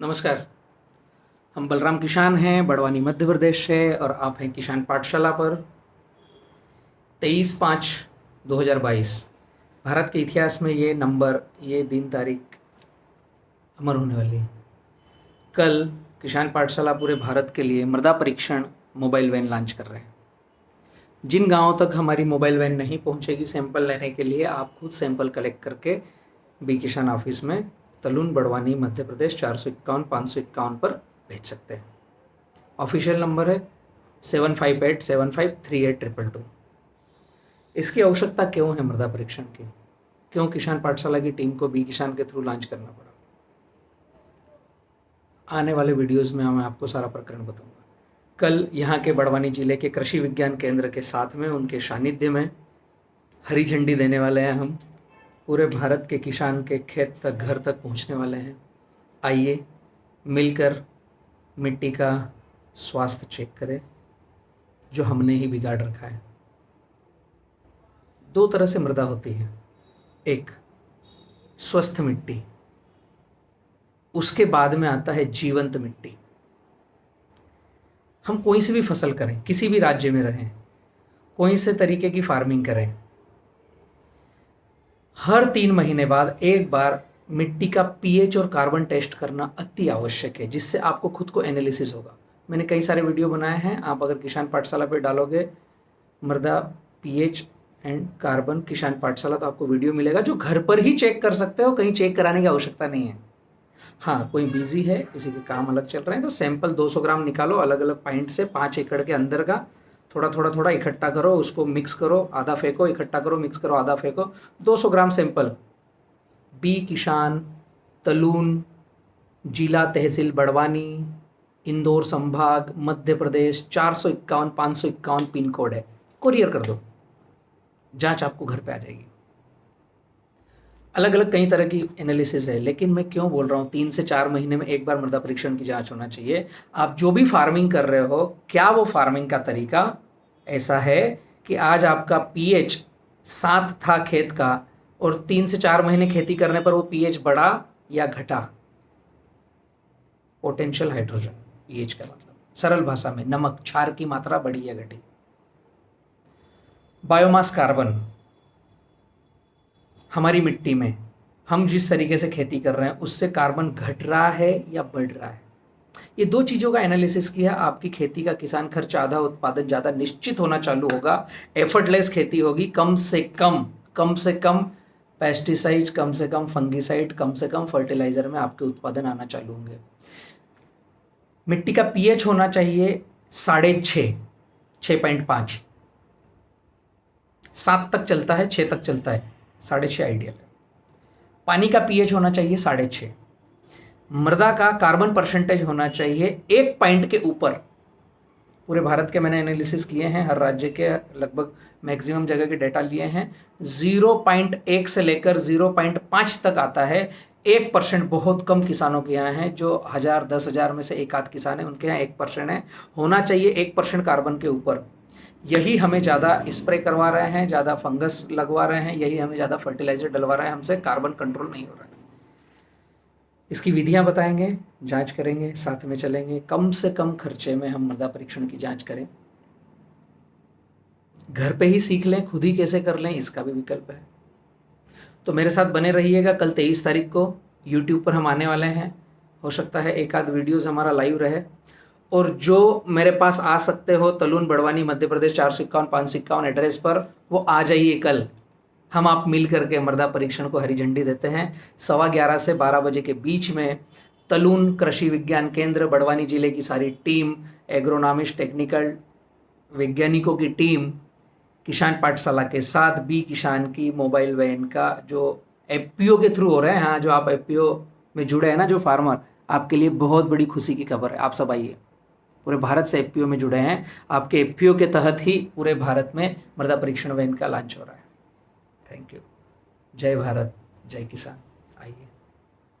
नमस्कार। हम बलराम किसान हैं, बड़वानी मध्य प्रदेश से, और आप हैं किसान पाठशाला पर। 23/5/2022 भारत के इतिहास में ये नंबर, ये दिन तारीख अमर होने वाली है। कल किसान पाठशाला पूरे भारत के लिए मृदा परीक्षण मोबाइल वैन लॉन्च कर रहे हैं। जिन गांवों तक हमारी मोबाइल वैन नहीं पहुंचेगी सैंपल लेने के लिए, आप खुद सैंपल कलेक्ट करके बी किसान ऑफिस में तलून, बड़वानी, मध्य प्रदेश 451-551 पर भेज सकते हैं। ऑफिशियल नंबर है 7587538222। इसकी आवश्यकता क्यों है मृदा परीक्षण की? क्यों किसान पाठशाला की टीम को बी किसान के थ्रू लॉन्च करना पड़ा? आने वाले वीडियोस में मैं आपको सारा प्रकरण बताऊंगा। कल यहाँ के बड़वानी जिले के कृषि विज्ञान केंद्र के साथ में, उनके सानिध्य में हरी झंडी देने वाले हैं। हम पूरे भारत के किसान के खेत तक, घर तक पहुँचने वाले हैं। आइए मिलकर मिट्टी का स्वास्थ्य चेक करें, जो हमने ही बिगाड़ रखा है। 2 तरह से मृदा होती है। एक स्वस्थ मिट्टी, उसके बाद में आता है जीवंत मिट्टी। हम कोई सी भी फसल करें, किसी भी राज्य में रहें, कोई से तरीके की फार्मिंग करें, हर 3 महीने बाद एक बार मिट्टी का पीएच और कार्बन टेस्ट करना अति आवश्यक है, जिससे आपको खुद को एनालिसिस होगा। मैंने कई सारे वीडियो बनाए हैं, आप अगर किसान पाठशाला पे डालोगे मृदा पीएच एंड कार्बन किसान पाठशाला, तो आपको वीडियो मिलेगा जो घर पर ही चेक कर सकते हो, कहीं चेक कराने की आवश्यकता नहीं है। हाँ, कोई बिजी है, किसी के काम अलग चल रहे हैं, तो सैंपल 200 ग्राम निकालो, अलग अलग पॉइंट से 5 एकड़ के अंदर का थोड़ा इकट्ठा करो, उसको मिक्स करो, आधा फेंको, इकट्ठा करो, मिक्स करो, आधा फेंको। 200 ग्राम सैंपल बी किसान, तलून, जिला तहसील बड़वानी, इंदौर संभाग, मध्य प्रदेश 451-551 पिन कोड है। कुरियर कर दो, जांच आपको घर पे आ जाएगी। अलग अलग कई तरह की एनालिसिस है, लेकिन मैं क्यों बोल रहा हूँ 3 से 4 महीने में एक बार मृदा परीक्षण की जांच होना चाहिए। आप जो भी फार्मिंग कर रहे हो, क्या वो फार्मिंग का तरीका ऐसा है कि आज आपका पीएच 7 था खेत का, और 3 से 4 महीने खेती करने पर वो पीएच बढ़ा या घटा? पोटेंशियल हाइड्रोजन पीएच का मतलब, सरल भाषा में नमक, क्षार की मात्रा बढ़ी या घटी। बायोमास कार्बन, हमारी मिट्टी में हम जिस तरीके से खेती कर रहे हैं उससे कार्बन घट रहा है या बढ़ रहा है। ये 2 चीज़ों का एनालिसिस किया, आपकी खेती का किसान खर्च आधा, उत्पादन ज़्यादा निश्चित होना चालू होगा। एफर्टलेस खेती होगी, कम से कम पेस्टिसाइड, कम से कम फंगिसाइड, कम से कम फर्टिलाइजर में आपके उत्पादन आना चालू होंगे। मिट्टी का पीएच होना चाहिए 6.5, 6.5, 7 तक चलता है, 6 तक चलता है, 6.5 आइडियल है। पानी का पीएच होना चाहिए 6.5। मृदा का कार्बन परसेंटेज होना चाहिए 1 पॉइंट के ऊपर। पूरे भारत के मैंने एनालिसिस किए हैं, हर राज्य के लगभग मैक्सिमम जगह के डेटा लिए हैं। 0.1 से लेकर 0.5 तक आता है। 1% बहुत कम किसानों के यहाँ है, जो 1000, 10,000 में से एक आध किसान है, उनके यहाँ 1% है। होना चाहिए 1% कार्बन के ऊपर। यही हमें ज़्यादा स्प्रे करवा रहे हैं, ज़्यादा फंगस लगवा रहे हैं, यही हमें ज़्यादा फर्टिलाइजर डलवा रहा है, हमसे कार्बन कंट्रोल नहीं हो रहा है। इसकी विधियां बताएंगे, जांच करेंगे, साथ में चलेंगे। कम से कम खर्चे में हम मृदा परीक्षण की जांच करें। घर पे ही सीख लें, खुद ही कैसे कर लें, इसका भी विकल्प है। तो मेरे साथ बने रहिएगा। कल 23 तारीख को यूट्यूब पर हम आने वाले हैं। हो सकता है एक आध वीडियोज़ हमारा लाइव रहे। और जो मेरे पास आ सकते हो तलून, बड़वानी, मध्य प्रदेश 451-551 एड्रेस पर, वो आ जाइए कल। हम आप मिल करके मृदा परीक्षण को हरी झंडी देते हैं। 11:15 से 12 बजे के बीच में तलून कृषि विज्ञान केंद्र, बड़वानी जिले की सारी टीम, एग्रोनॉमिस्ट, टेक्निकल वैज्ञानिकों की टीम, किसान पाठशाला के साथ बी किसान की मोबाइल वैन का, जो एफपीओ के थ्रू हो रहे हैं। हाँ, जो आप एफपीओ में जुड़े हैं ना, जो फार्मर, आपके लिए बहुत बड़ी खुशी की खबर है। आप सब आइए, पूरे भारत से एफपीओ में जुड़े हैं। आपके एफपीओ के तहत ही पूरे भारत में मृदा परीक्षण वैन का लॉन्च हो रहा है। Thank you. जय भारत, जय किसान। आइए।